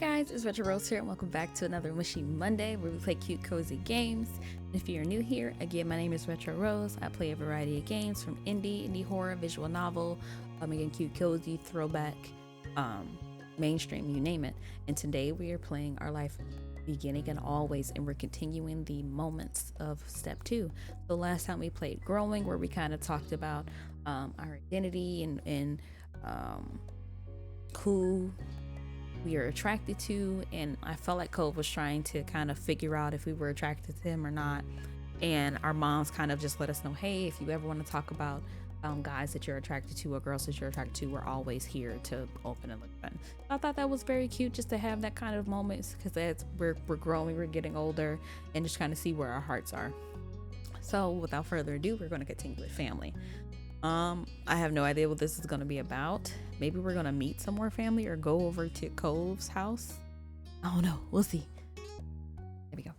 guys, it's Retro Rose here, and welcome back to another Mushy Monday where we play cute, cozy games. If you're new here, again, my name is Retro Rose. I play a variety of games from indie horror, visual novel, again, cute, cozy, throwback, mainstream, you name it. And today we are playing Our Life Beginning and Always, and we're continuing the moments of step 2. So last time we played Growing, where we kind of talked about our identity and who we are attracted to, and I felt like Cove was trying to kind of figure out if we were attracted to him or not, and our moms kind of just let us know, hey, if you ever want to talk about guys that you're attracted to or girls that you're attracted to, we're always here to open and look fun. I thought that was very cute just to have that kind of moments, because that's we're growing, we're getting older, and just kind of see where our hearts are. So without further ado, we're going to continue with family. I have no idea what this is going to be about. Maybe we're going to meet some more family or go over to Cove's house. I don't know. We'll see. There we go.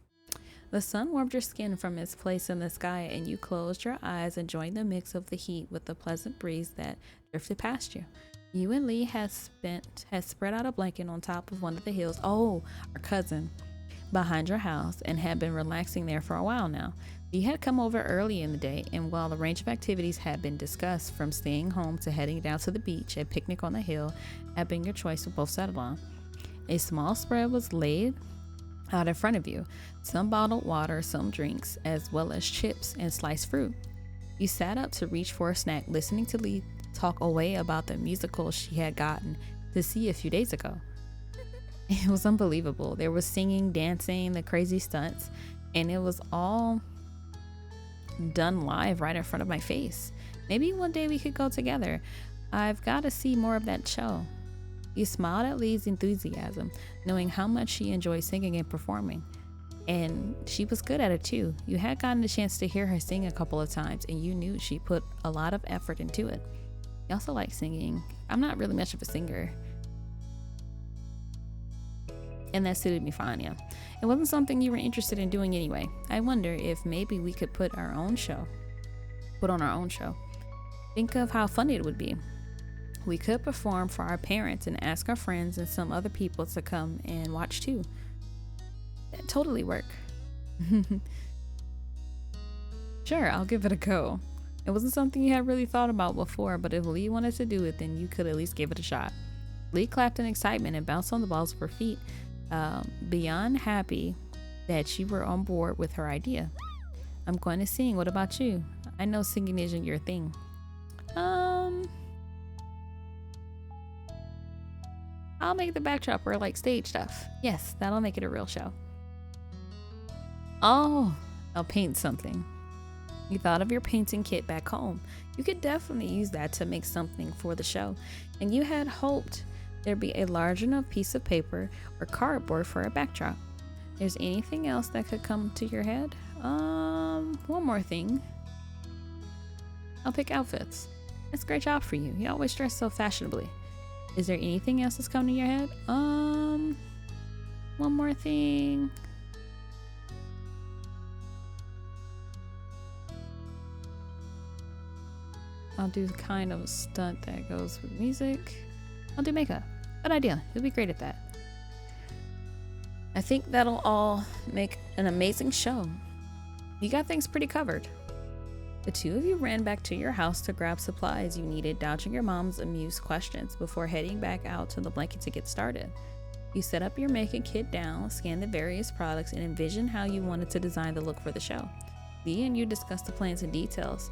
The sun warmed your skin from its place in the sky, and you closed your eyes, enjoying the mix of the heat with the pleasant breeze that drifted past you. You and Lee had spread out a blanket on top of one of the hills. Oh, our cousin. Behind your house, and had been relaxing there for a while now. He had come over early in the day, and while the range of activities had been discussed, from staying home to heading down to the beach, a picnic on the hill had been your choice, with both settled on. A small spread was laid out in front of you, some bottled water, some drinks, as well as chips and sliced fruit. You sat up to reach for a snack, listening to Lee talk away about the musical she had gotten to see a few days ago. It was unbelievable. There was singing, dancing, the crazy stunts, and it was all done live right in front of my face. Maybe one day we could go together. I've got to see more of that show. You smiled at Lee's enthusiasm, knowing how much she enjoyed singing and performing. And she was good at it too. You had gotten the chance to hear her sing a couple of times, and you knew she put a lot of effort into it. You also like singing. I'm not really much of a singer, and that suited me fine, yeah. It wasn't something you were interested in doing anyway. I wonder if maybe we could put on our own show. Think of how funny it would be. We could perform for our parents and ask our friends and some other people to come and watch too. That'd totally work. Sure, I'll give it a go. It wasn't something you had really thought about before, but if Lee wanted to do it, then you could at least give it a shot. Lee clapped in excitement and bounced on the balls of her feet, beyond happy that you were on board with her idea. I'm going to sing. What about you? I know singing isn't your thing. I'll make the backdrop or like stage stuff. Yes, that'll make it a real show. Oh, I'll paint something. You thought of your painting kit back home. You could definitely use that to make something for the show, and you had hoped there'd be a large enough piece of paper or cardboard for a backdrop. There's anything else that could come to your head? One more thing. I'll pick outfits. That's a great job for you. You always dress so fashionably. Is there anything else that's coming to your head? One more thing. I'll do the kind of stunt that goes with music. I'll do makeup. Good idea. You'll be great at that. I think that'll all make an amazing show. You got things pretty covered. The two of you ran back to your house to grab supplies you needed, dodging your mom's amused questions before heading back out to the blanket to get started. You set up your makeup kit down, scanned the various products, and envisioned how you wanted to design the look for the show. Lee and you discussed the plans and details,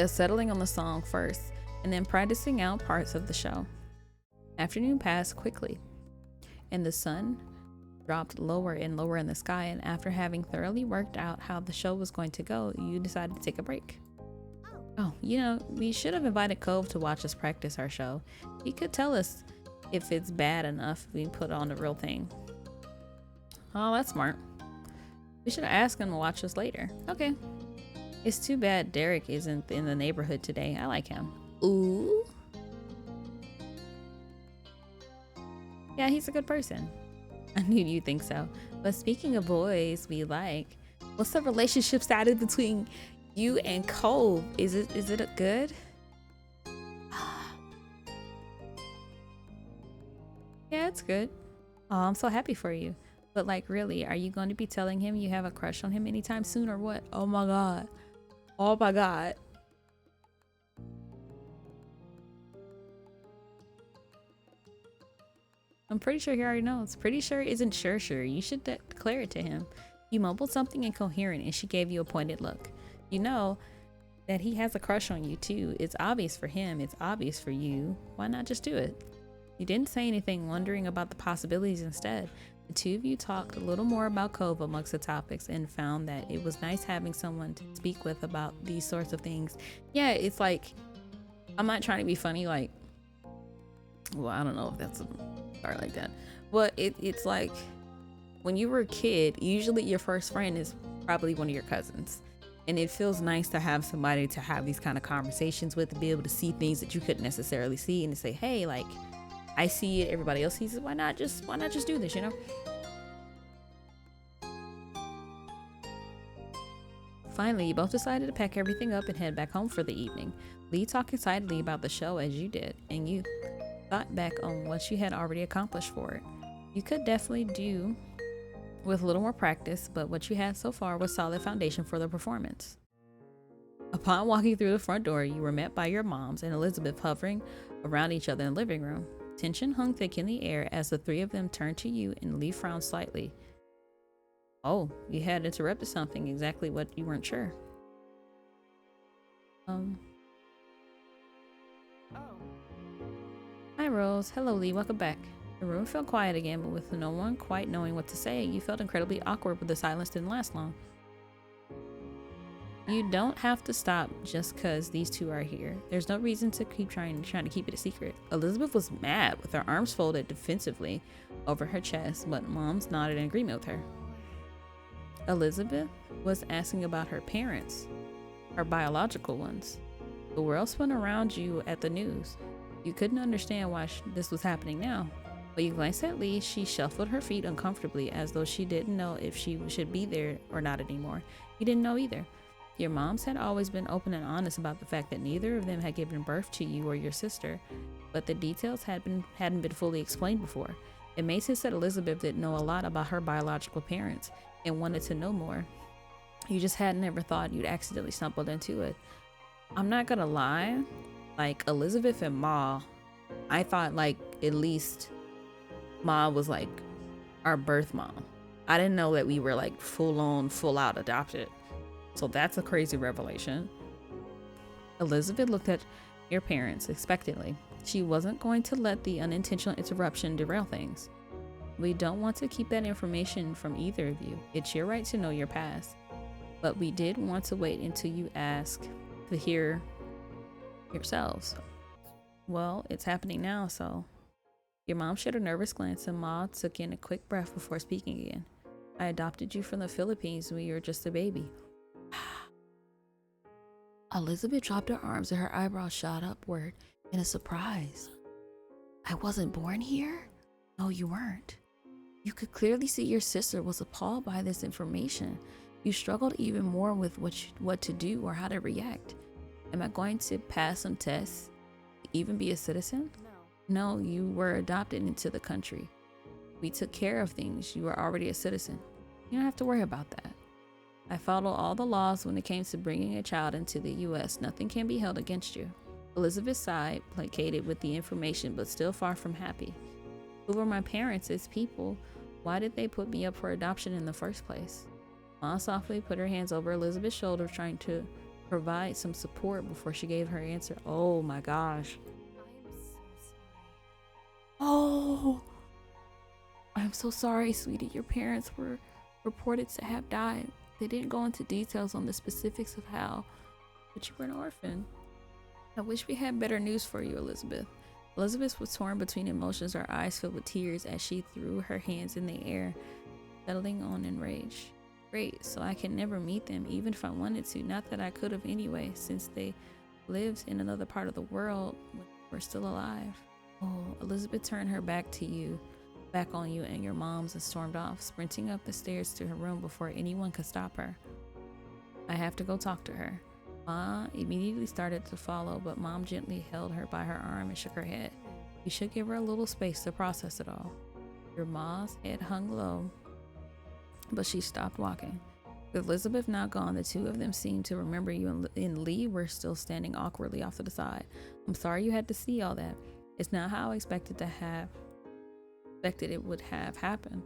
settling on the song first, and then practicing out parts of the show. Afternoon passed quickly, and the sun dropped lower and lower in the sky, and after having thoroughly worked out how the show was going to go, you decided to take a break. Oh, we should have invited Cove to watch us practice our show. He could tell us if it's bad enough if we put on the real thing. Oh, that's smart. We should have asked him to watch us later. Okay. It's too bad Derek isn't in the neighborhood today. I like him. Ooh. Yeah, he's a good person. I knew you'd think so. But speaking of boys we like, what's the relationship status between you and Cove? Is it good? that's good. Oh, I'm so happy for you. But like, really, are you going to be telling him you have a crush on him anytime soon or what? Oh my God. Oh my God. I'm pretty sure he already knows. Pretty sure isn't sure. You should declare it to him. You mumbled something incoherent and she gave you a pointed look. You know that he has a crush on you too. It's obvious for him. It's obvious for you. Why not just do it? You didn't say anything, wondering about the possibilities instead. The two of you talked a little more about Cove amongst the topics and found that it was nice having someone to speak with about these sorts of things. Yeah, it's like, I'm not trying to be funny, like, well, I don't know if that's a start like that, but it's like when you were a kid, usually your first friend is probably one of your cousins. And it feels nice to have somebody to have these kind of conversations with, to be able to see things that you couldn't necessarily see and to say, hey, like, I see it, everybody else sees it. Why not just do this, you know? Finally, you both decided to pack everything up and head back home for the evening. Lee talked excitedly about the show as you did, and you thought back on what you had already accomplished for it. You could definitely do with a little more practice, but what you had so far was solid foundation for the performance. Upon walking through the front door, you were met by your moms and Elizabeth hovering around each other in the living room. Tension hung thick in the air as the three of them turned to you, and Lee frowned slightly. Oh, you had interrupted something, exactly what you weren't sure. Oh. Hi, Rose. Hello, Lee. Welcome back. The room felt quiet again, but with no one quite knowing what to say, you felt incredibly awkward, but the silence didn't last long. You don't have to stop just because these two are here. There's no reason to keep trying to keep it a secret. Elizabeth was mad with her arms folded defensively over her chest, but Moms nodded in agreement with her. Elizabeth was asking about her parents, her biological ones. The world spun around you at the news. You couldn't understand why this was happening now. But you glanced at Lee. She shuffled her feet uncomfortably as though she didn't know if she should be there or not anymore. You didn't know either. Your moms had always been open and honest about the fact that neither of them had given birth to you or your sister, but the details hadn't been fully explained before. It made sense that Elizabeth didn't know a lot about her biological parents and wanted to know more. You just hadn't ever thought you'd accidentally stumbled into it. I'm not gonna lie, like Elizabeth and Ma, I thought like at least Ma was like our birth mom. I didn't know that we were like full out adopted. So that's a crazy revelation. Elizabeth looked at your parents expectantly. She wasn't going to let the unintentional interruption derail things. We don't want to keep that information from either of you. It's your right to know your past. But we did want to wait until you ask to hear yourselves. Well, it's happening now, so. Your mom shared a nervous glance and Ma took in a quick breath before speaking again. I adopted you from the Philippines when you were just a baby. Elizabeth dropped her arms and her eyebrows shot upward in a surprise. I wasn't born here? No, you weren't. You could clearly see your sister was appalled by this information. You struggled even more with what to do or how to react. Am I going to pass some tests? Even be a citizen? No, you were adopted into the country. We took care of things. You were already a citizen. You don't have to worry about that. I followed all the laws when it came to bringing a child into the U.S. Nothing can be held against you. Elizabeth sighed, placated with the information, but still far from happy. Who were my parents as people? Why did they put me up for adoption in the first place? Ma softly put her hands over Elizabeth's shoulder, trying to provide some support before she gave her answer. Oh my gosh. Oh, I'm so sorry, sweetie. Your parents were reported to have died. They didn't go into details on the specifics of how, but you were an orphan. I wish we had better news for you, Elizabeth. Elizabeth was torn between emotions, her eyes filled with tears as she threw her hands in the air, settling on in rage. Great, so I can never meet them, even if I wanted to. Not that I could have anyway, since they lived in another part of the world when we're still alive. Oh, Elizabeth turned her back on you and your mom's, and stormed off, sprinting up the stairs to her room before anyone could stop her. I have to go talk to her. Ma immediately started to follow, but Mom gently held her by her arm and shook her head. You should give her a little space to process it all. Your mom's head hung low, but she stopped walking. With Elizabeth now gone, the two of them seemed to remember you, and Lee were still standing awkwardly off to the side. I'm sorry you had to see all that. It's not how I expected it would have happened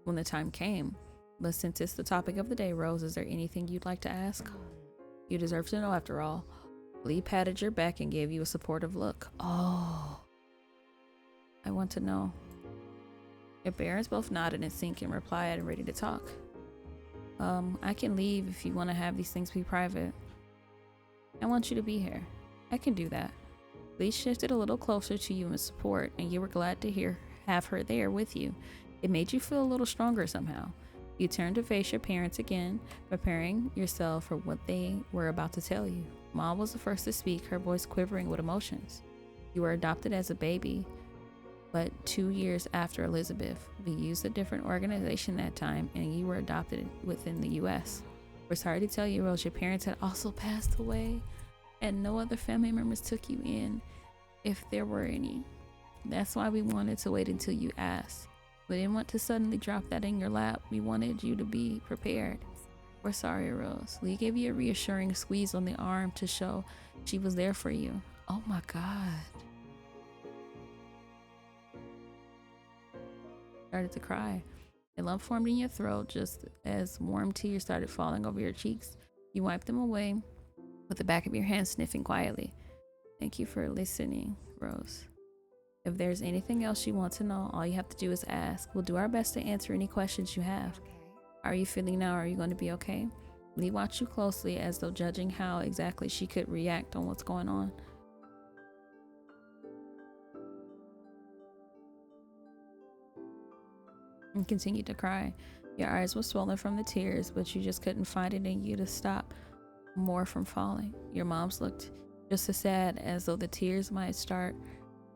when the time came. But since it's the topic of the day, Rose, is there anything you'd like to ask? You deserve to know, after all. Lee patted your back and gave you a supportive look. Oh, I want to know. Your parents both nodded in sync and replied, ready to talk. I can leave if you want to have these things be private. I want you to be here. I can do that. Lee shifted a little closer to you in support, and you were glad to have her there with you. It made you feel a little stronger somehow. You turned to face your parents again, preparing yourself for what they were about to tell you. Mom was the first to speak, her voice quivering with emotions. You were adopted as a baby, but 2 years after Elizabeth. We used a different organization that time, and you were adopted within the U.S. We're sorry to tell you, Rose, your parents had also passed away, and no other family members took you in, if there were any. That's why we wanted to wait until you asked. We didn't want to suddenly drop that in your lap. We wanted you to be prepared. We're sorry, Rose. Lee gave you a reassuring squeeze on the arm to show she was there for you. Oh my God. Started to cry. A lump formed in your throat just as warm tears started falling over your cheeks. You wiped them away with the back of your hand, sniffing quietly. Thank you for listening, Rose. If there's anything else you want to know, all you have to do is ask. We'll do our best to answer any questions you have. How are you feeling now? Are you going to be okay? Lee watched you closely, as though judging how exactly she could react on what's going on. And continued to cry. Your eyes were swollen from the tears, but you just couldn't find it in you to stop more from falling. Your mom's looked just as sad, as though the tears might start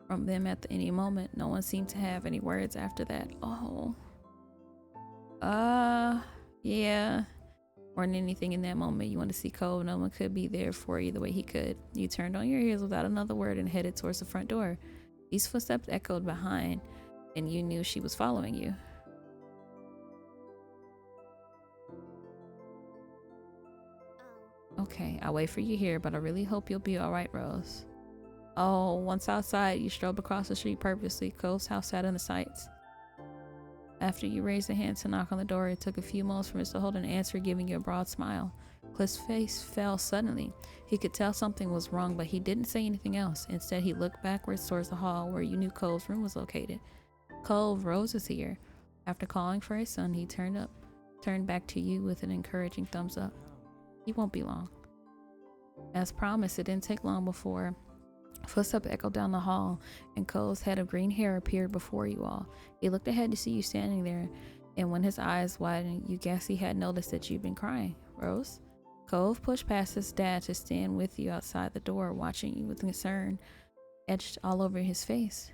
from them at any moment. No one seemed to have any words after that. Oh. Yeah. More than anything in that moment, you want to see Cole. No one could be there for you the way he could. You turned on your ears without another word and headed towards the front door. These footsteps echoed behind, and you knew she was following you. Okay, I'll wait for you here, but I really hope you'll be alright, Rose. Oh, once outside, you strolled across the street purposely. Cole's house sat in the sights. After you raised a hand to knock on the door, it took a few moments for Mr. Holden to answer, giving you a broad smile. Cliff's face fell suddenly. He could tell something was wrong, but he didn't say anything else. Instead, he looked backwards towards the hall where you knew Cole's room was located. Cole, Rose is here. After calling for his son, he turned back to you with an encouraging thumbs up. He won't be long. As promised, it didn't take long before footsteps echoed down the hall, and Cole's head of green hair appeared before you all. He looked ahead to see you standing there, and when his eyes widened, you guessed he had noticed that you'd been crying. Rose? Cole pushed past his dad to stand with you outside the door, watching you with concern etched all over his face.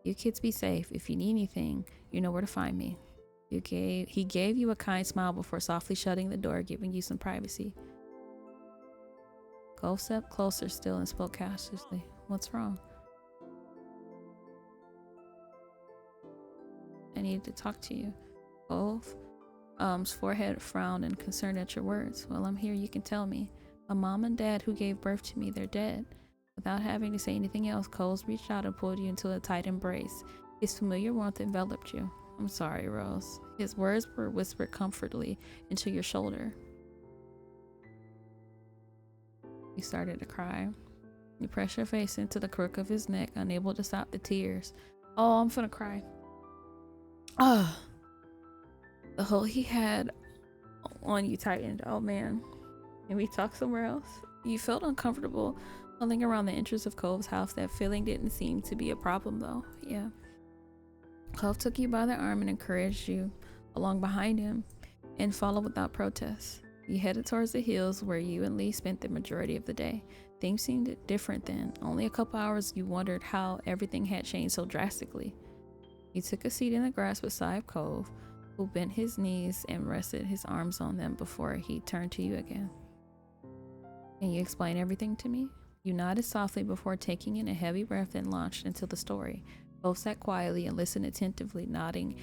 You kids be safe. If you need anything, you know where to find me. He gave you a kind smile before softly shutting the door, giving you some privacy. Cole stepped closer still and spoke cautiously. What's wrong? I needed to talk to you. Cole's forehead frowned in concern at your words. Well, I'm here, you can tell me. My mom and dad who gave birth to me, they're dead. Without having to say anything else, Cole's reached out and pulled you into a tight embrace. His familiar warmth enveloped you. I'm sorry, Rose. His words were whispered comfortably into your shoulder. You started to cry. You pressed your face into the crook of his neck, unable to stop the tears. Oh, I'm gonna cry. Ah, the hold he had on you tightened. Oh man. Can we talk somewhere else? You felt uncomfortable huddling around the entrance of Cole's house. That feeling didn't seem to be a problem though. Yeah. Cove took you by the arm and encouraged you along behind him and followed without protest. You headed towards the hills where you and Lee spent the majority of the day. Things seemed different then. Only a couple hours you wondered how everything had changed so drastically. You took a seat in the grass beside Cove, who bent his knees and rested his arms on them before he turned to you again. Can you explain everything to me? You nodded softly before taking in a heavy breath and launched into the story. Both sat quietly and listened attentively, nodding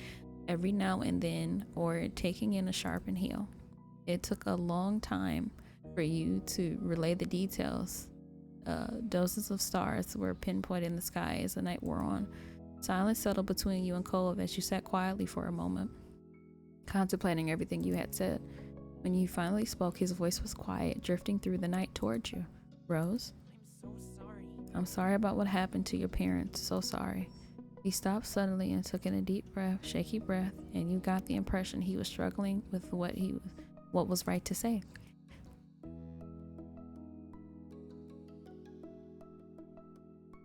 every now and then or taking in a sharp inhale. It took a long time for you to relay the details. Dozens of stars were pinpointed in the sky as the night wore on. Silence settled between you and Cove as you sat quietly for a moment, contemplating everything you had said. When you finally spoke, his voice was quiet, drifting through the night towards you. Rose? I'm so sorry. I'm sorry about what happened to your parents. So sorry. He stopped suddenly and took in a deep breath, shaky breath, and you got the impression he was struggling with what was right to say.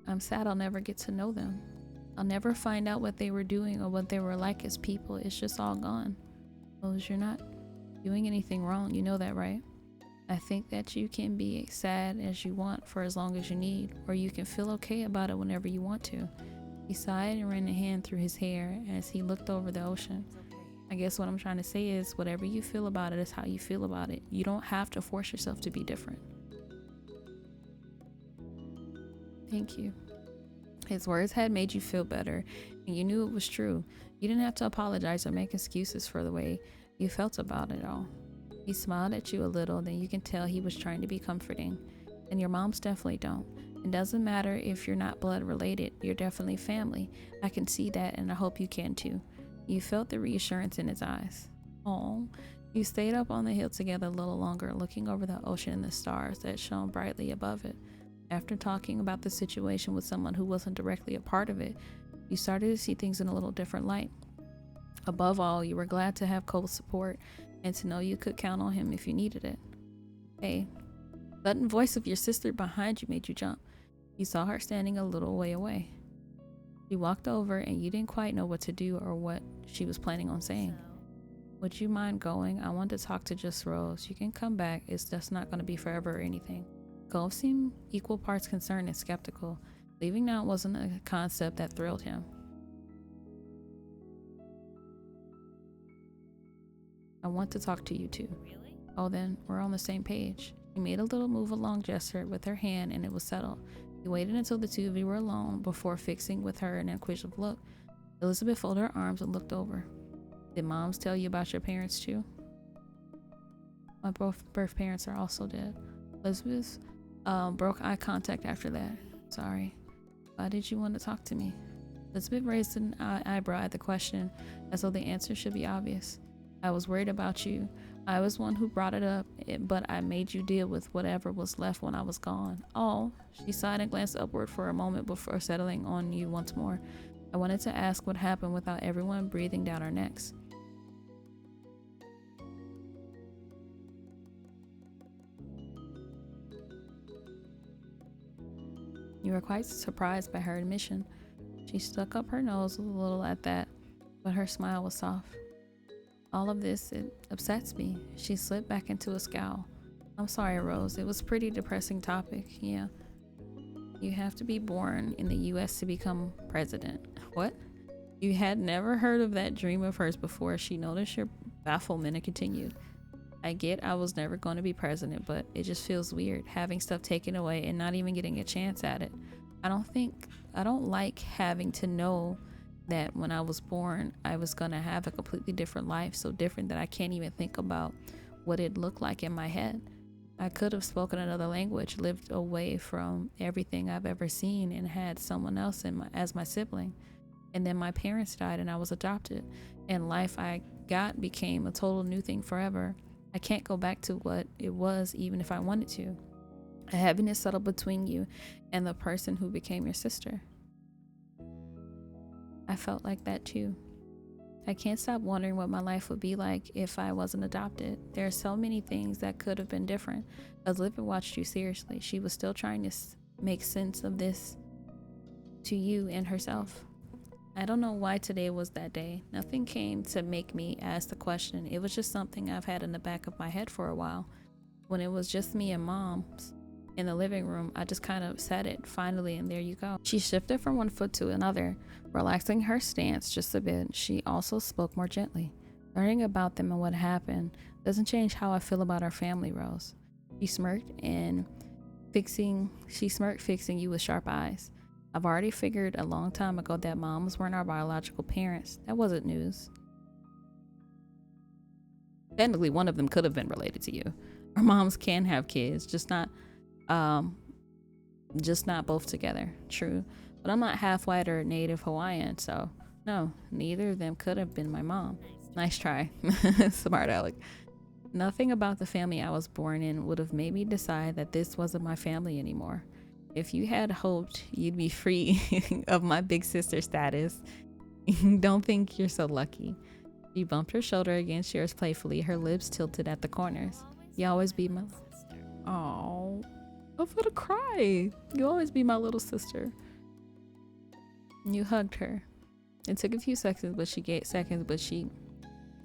I'm sad I'll never get to know them. I'll never find out what they were doing or what they were like as people. It's just all gone. Rose, you're not doing anything wrong. You know that, right? I think that you can be sad as you want for as long as you need, or you can feel okay about it whenever you want to. He sighed and ran a hand through his hair as he looked over the ocean. I guess what I'm trying to say is whatever you feel about it is how you feel about it. You don't have to force yourself to be different. Thank you. His words had made you feel better, and you knew it was true. You didn't have to apologize or make excuses for the way you felt about it all. He smiled at you a little, then you can tell he was trying to be comforting. And your moms definitely don't. It doesn't matter if you're not blood related, you're definitely family. I can see that, and I hope you can too. You felt the reassurance in his eyes. Oh, you stayed up on the hill together a little longer, looking over the ocean and the stars that shone brightly above it. After talking about the situation with someone who wasn't directly a part of it, you started to see things in a little different light. Above all, you were glad to have Cole's support and to know you could count on him if you needed it. Hey, the sudden voice of your sister behind you made you jump. You saw her standing a little way away. She walked over and you didn't quite know what to do or what she was planning on saying. Would you mind going? I want to talk to just Rose. You can come back. It's just not going to be forever or anything. Cole seemed equal parts concerned and skeptical. Leaving now wasn't a concept that thrilled him. I want to talk to you too. Really? Oh, then we're on the same page. She made a little move along gesture with her hand and it was settled. He waited until the two of you were alone before fixing with her an inquisitive look. Elizabeth folded her arms and looked over. Did moms tell you about your parents too? My both birth parents are also dead. Elizabeth broke eye contact after that. Sorry. Why did you want to talk to me? Elizabeth raised an eyebrow at the question, as though the answer should be obvious. I was worried about you. I was one who brought it up, but I made you deal with whatever was left when I was gone. Oh, she sighed and glanced upward for a moment before settling on you once more. I wanted to ask what happened without everyone breathing down our necks. You were quite surprised by her admission. She stuck up her nose a little at that, but her smile was soft. All of this, it upsets me. She slipped back into a scowl. I'm sorry, Rose. It was a pretty depressing topic. Yeah. You have to be born in the U.S. to become president. What? You had never heard of that dream of hers before. She noticed your bafflement and continued. I get I was never going to be president, but it just feels weird having stuff taken away and not even getting a chance at it. I don't like having to know that when I was born, I was going to have a completely different life, so different that I can't even think about what it looked like in my head. I could have spoken another language, lived away from everything I've ever seen, and had someone else as my sibling. And then my parents died and I was adopted, and life I got became a total new thing forever. I can't go back to what it was even if I wanted to. A heaviness settled between you and the person who became your sister. I felt like that too. I can't stop wondering what my life would be like if I wasn't adopted. There are so many things that could have been different. Elizabeth watched you seriously. She was still trying to make sense of this to you and herself. I don't know why today was that day. Nothing came to make me ask the question. It was just something I've had in the back of my head for a while. When it was just me and Mom's in the living room, I just kind of said it finally, and there you go. She shifted from one foot to another, relaxing her stance just a bit. She also spoke more gently. Learning about them and what happened doesn't change how I feel about our family, Rose. She smirked, fixing you with sharp eyes. I've already figured a long time ago that moms weren't our biological parents. That wasn't news. Technically, one of them could have been related to you. Our moms can have kids, just not both together. True. But I'm not half white or native Hawaiian, so no, neither of them could have been my mom. Nice try. Smart Alec. Nothing about the family I was born in would have made me decide that this wasn't my family anymore. If you had hoped you'd be free of my big sister status, don't think you're so lucky. She bumped her shoulder against yours playfully, her lips tilted at the corners. You always be my... Oh, I'm gonna cry. You always be my little sister. You hugged her. It took a few seconds, but she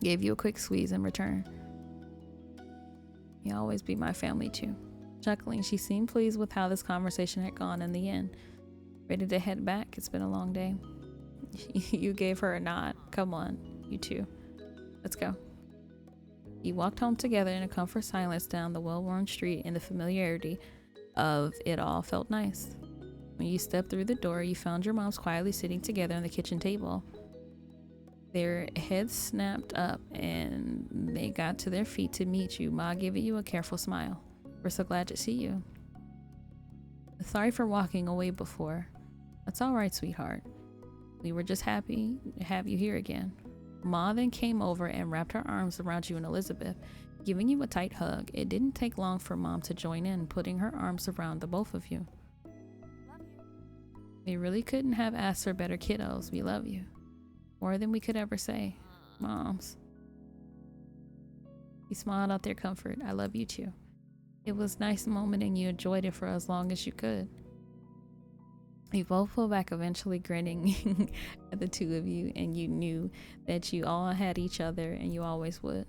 gave you a quick squeeze in return. You always be my family too. Chuckling, she seemed pleased with how this conversation had gone in the end. Ready to head back? It's been a long day. You gave her a nod. Come on, you two. Let's go. You walked home together in a comfort silence down the well-worn street, and the familiarity of it all felt nice. When you stepped through the door, you found your moms quietly sitting together on the kitchen table. Their heads snapped up and they got to their feet to meet you, Ma giving you a careful smile. We're so glad to see you. Sorry for walking away before. That's all right, sweetheart. We were just happy to have you here again. Ma then came over and wrapped her arms around you and Elizabeth, giving you a tight hug. It didn't take long for Mom to join in, putting her arms around the both of you. We really couldn't have asked for better kiddos. We love you. More than we could ever say. Moms. You smiled out their comfort. I love you too. It was a nice moment and you enjoyed it for as long as you could. You both pulled back, eventually grinning at the two of you, and you knew that you all had each other and you always would.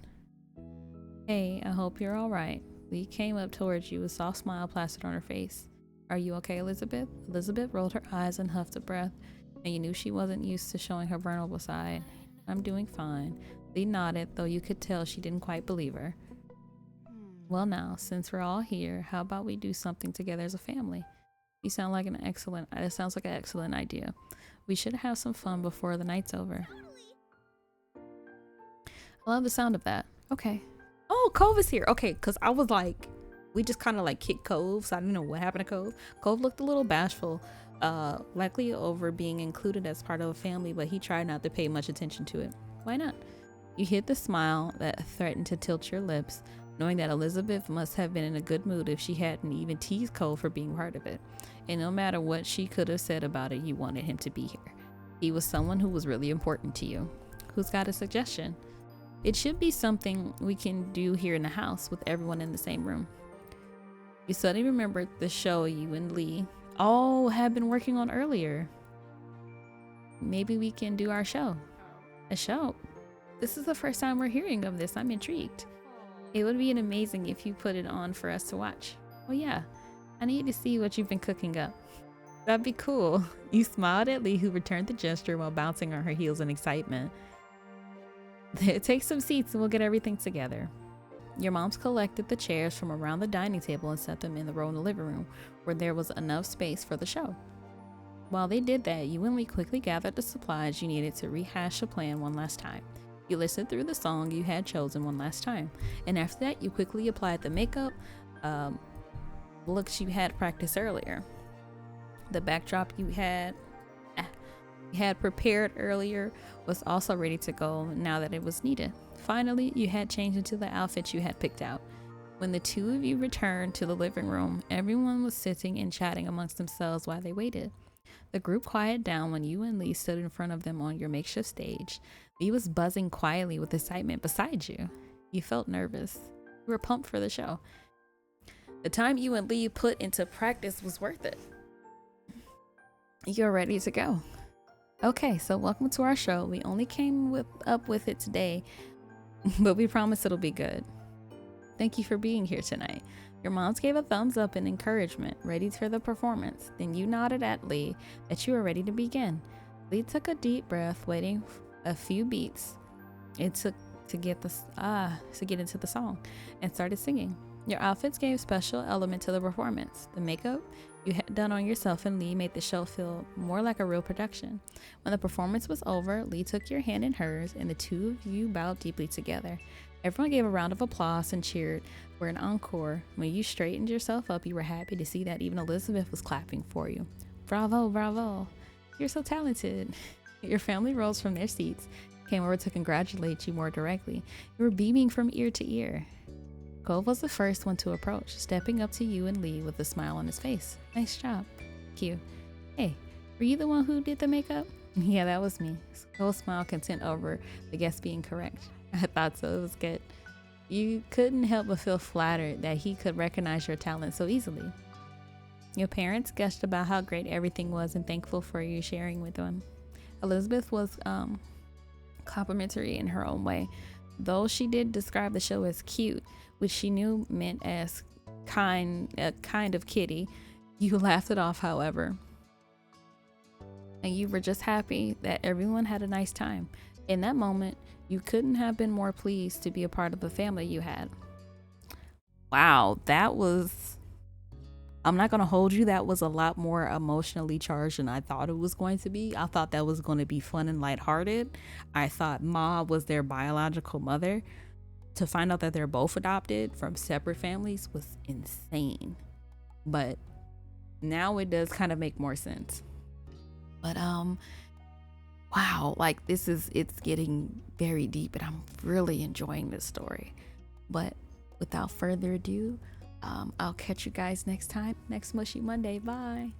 Hey, I hope you're all right. Lee came up towards you, a soft smile plastered on her face. Are you okay, Elizabeth? Elizabeth rolled her eyes and huffed a breath, and you knew she wasn't used to showing her vulnerable side. I'm doing fine. Lee nodded, though you could tell she didn't quite believe her. Well now, since we're all here, how about we do something together as a family? It sounds like an excellent idea. We should have some fun before the night's over. I love the sound of that. Okay. Oh, Cove is here. Okay, because I was like, we just kind of like kicked Cove, so I didn't know what happened to Cove. Cove looked a little bashful, likely over being included as part of a family, but he tried not to pay much attention to it. Why not? You hid the smile that threatened to tilt your lips, knowing that Elizabeth must have been in a good mood if she hadn't even teased Cole for being part of it. And no matter what she could have said about it, you wanted him to be here. He was someone who was really important to you. Who's got a suggestion? It should be something we can do here in the house with everyone in the same room. You suddenly remembered the show you and Lee all had been working on earlier. Maybe we can do our show. A show? This is the first time we're hearing of this. I'm intrigued. It would be amazing if you put it on for us to watch. Oh yeah, I need to see what you've been cooking up. That'd be cool. You smiled at Lee, who returned the gesture while bouncing on her heels in excitement. Take some seats and we'll get everything together. Your moms collected the chairs from around the dining table and set them in the row in the living room, where there was enough space for the show. While they did that, you and Lee quickly gathered the supplies you needed to rehash the plan one last time. You listened through the song you had chosen one last time, and after that, you quickly applied the makeup looks you had practiced earlier. The backdrop you had prepared earlier was also ready to go now that it was needed. Finally, you had changed into the outfit you had picked out. When the two of you returned to the living room, everyone was sitting and chatting amongst themselves while they waited. The group quieted down when you and Lee stood in front of them on your makeshift stage. Lee was buzzing quietly with excitement beside you. You felt nervous. You were pumped for the show. The time you and Lee put into practice was worth it. You're ready to go. Okay, so welcome to our show. We only came up with it today, but we promise it'll be good. Thank you for being here tonight. Your moms gave a thumbs up in encouragement, ready for the performance. Then you nodded at Lee that you were ready to begin. Lee took a deep breath, waiting a few beats it took to get into the song, and started singing. Your outfits gave special element to the performance. The makeup you had done on yourself and Lee made the show feel more like a real production. When the performance was over, Lee took your hand in hers and the two of you bowed deeply together. Everyone gave a round of applause and cheered for an encore. When you straightened yourself up, you were happy to see that even Elizabeth was clapping for you. Bravo, bravo. You're so talented. Your family rose from their seats, came over to congratulate you more directly. You were beaming from ear to ear. Cove was the first one to approach, stepping up to you and Lee with a smile on his face. Nice job. Q. Hey, were you the one who did the makeup? Yeah, that was me. Cove smiled, content over the guest being correct. I thought so. It was good. You couldn't help but feel flattered that he could recognize your talent so easily. Your parents gushed about how great everything was and thankful for you sharing with them. Elizabeth was complimentary in her own way, though she did describe the show as cute, which she knew meant as a kind of kitty. You laughed it off, however, and you were just happy that everyone had a nice time. In that moment, you couldn't have been more pleased to be a part of the family you had. Wow, that was, I'm not going to hold you, that was a lot more emotionally charged than I thought it was going to be. I thought that was going to be fun and lighthearted. I thought Ma was their biological mother. To find out that they're both adopted from separate families was insane. But now it does kind of make more sense. But wow, like it's getting very deep and I'm really enjoying this story. But without further ado, I'll catch you guys next time, next Mushy Monday. Bye.